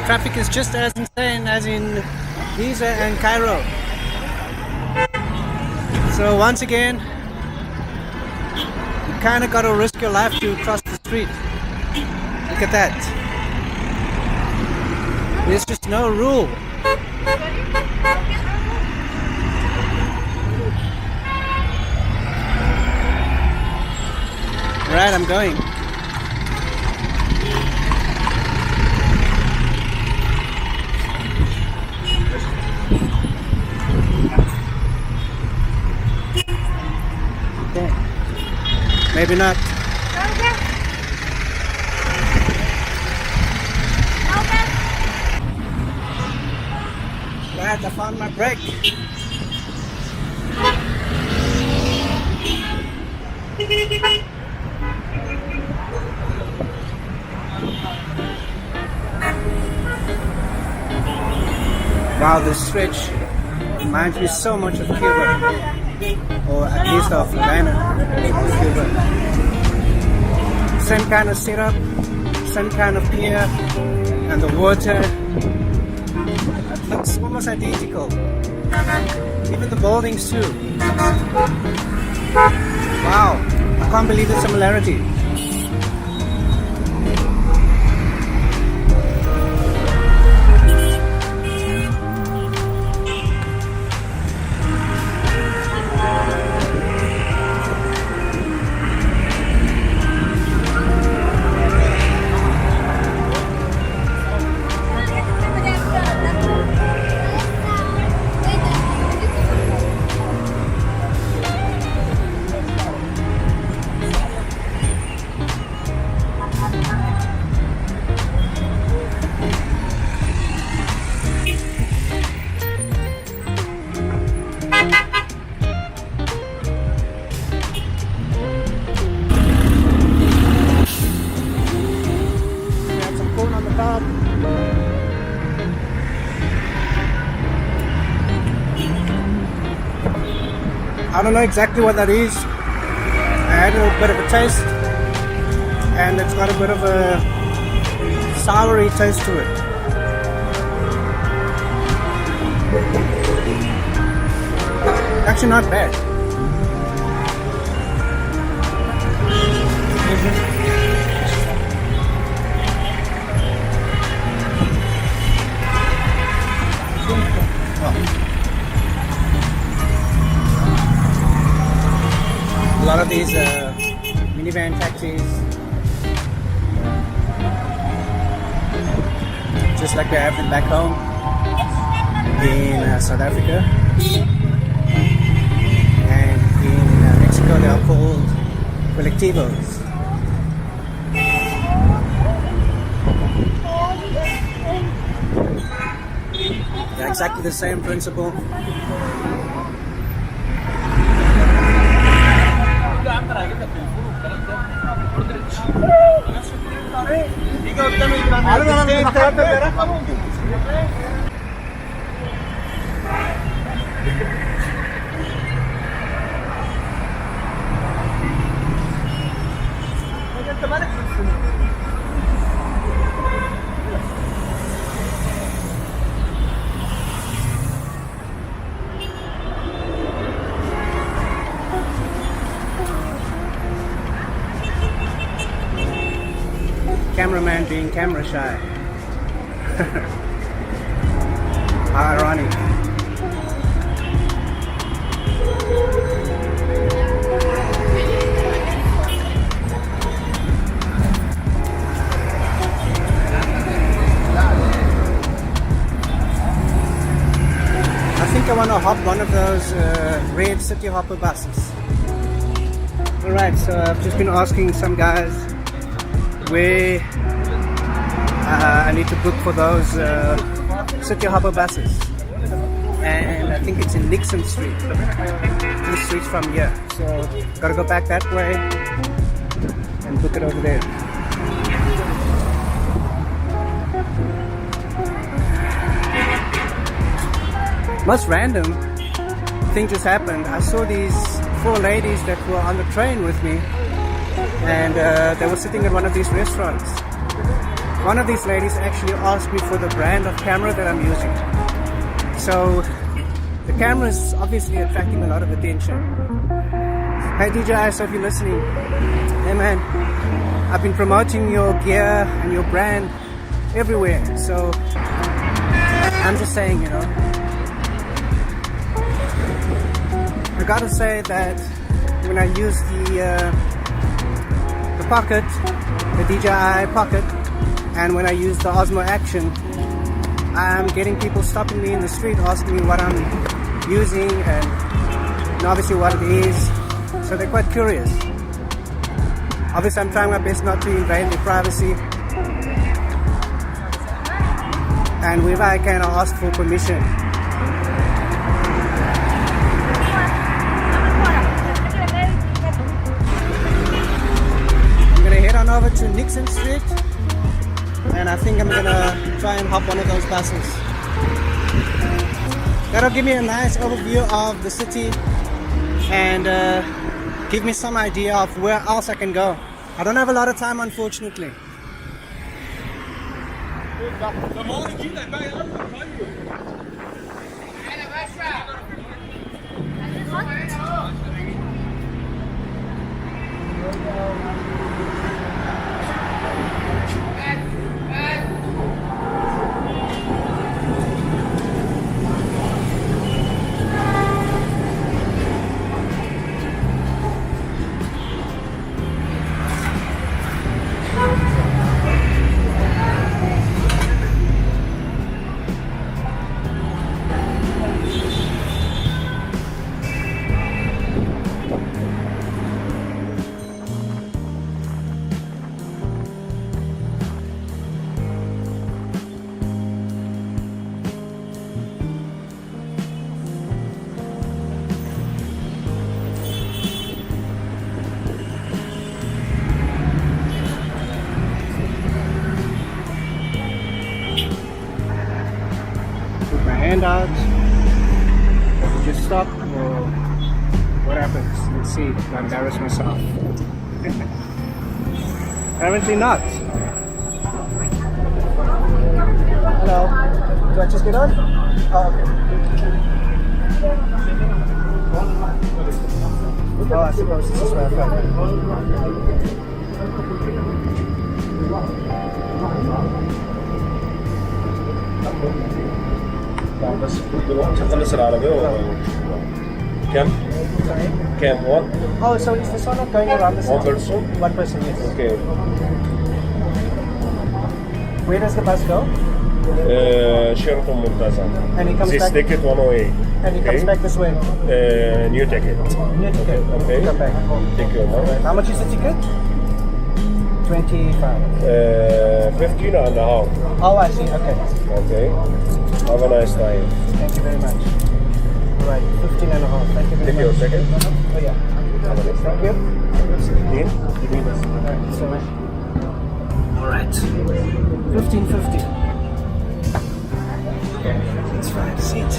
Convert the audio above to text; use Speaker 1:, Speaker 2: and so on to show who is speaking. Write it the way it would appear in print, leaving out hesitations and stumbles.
Speaker 1: traffic is just as insane as in Giza and Cairo. So once again, you kind of got to risk your life to cross the street. Look at that. There's just no rule. Right, I'm going. Okay. Maybe not. Right, I found my brake. Wow, this stretch reminds me so much of Cuba, or at least of Havana, Cuba. Same kind of setup, same kind of pier, and the water. It looks almost identical. Even the buildings too. Wow, I can't believe the similarity. I don't know exactly what that is. I had a bit of a taste, and it's got a bit of a soury taste to it. Actually not bad. A lot of these minivan taxis, just like they have them back home in South Africa, and in Mexico they are called colectivos. They're exactly the same principle. Cameraman being camera shy. How ironic. I think I want to hop one of those red city hopper buses. Alright, so I've just been asking some guys where I need to book for those city hopper buses, and I think it's in Nixon Street, 2 streets from here, so gotta go back that way and book it over there. Most random thing just happened. I saw these 4 ladies that were on the train with me, and they were sitting at one of these restaurants, one of these ladies actually asked me for the brand of camera that I'm using. So the camera is obviously attracting a lot of attention. Hey DJ, so if you're listening, hey man, I've been promoting your gear and your brand everywhere. So I'm just saying, you know, I gotta say that when I use the Pocket, the DJI Pocket, and when I use the Osmo Action, I'm getting people stopping me in the street asking me what I'm using and obviously what it is. So they're quite curious. Obviously I'm trying my best not to invade their privacy, and wherever I can I ask for permission. I'm gonna head on over to Nixon Street, and I think I'm gonna try and hop one of those buses. That'll give me a nice overview of the city and give me some idea of where else I can go. I don't have a lot of time, unfortunately. Out, just stop, or what happens? Let's see if I embarrass myself. Apparently not. Hello, do I just get on? Oh, okay. Oh, I suppose this is where I'm
Speaker 2: بس تخلص العربية كم؟ كم؟ one?
Speaker 1: Oh, so is this one not going around the city?
Speaker 2: One person?
Speaker 1: One person, yes.
Speaker 2: Okay.
Speaker 1: Where does the bus go?
Speaker 2: Sheraton Muntaza.
Speaker 1: And he comes
Speaker 2: This
Speaker 1: back.
Speaker 2: ticket one way.
Speaker 1: And he comes back this way.
Speaker 2: New ticket.
Speaker 1: New ticket.
Speaker 2: Okay.
Speaker 1: Come back.
Speaker 2: Thank you.
Speaker 1: How much is the ticket? 25.
Speaker 2: 15 and a half.
Speaker 1: Oh, I see. Okay.
Speaker 2: Okay. Have a nice time.
Speaker 1: Thank you very much. Right, 15 and a half. Thank you very
Speaker 2: Take
Speaker 1: much.
Speaker 2: your second.
Speaker 1: Oh, yeah.
Speaker 2: Have a nice time.
Speaker 1: Thank you.
Speaker 2: 16. Give me this.
Speaker 1: Thank you so much. All right. 15.50. Let's find a seat.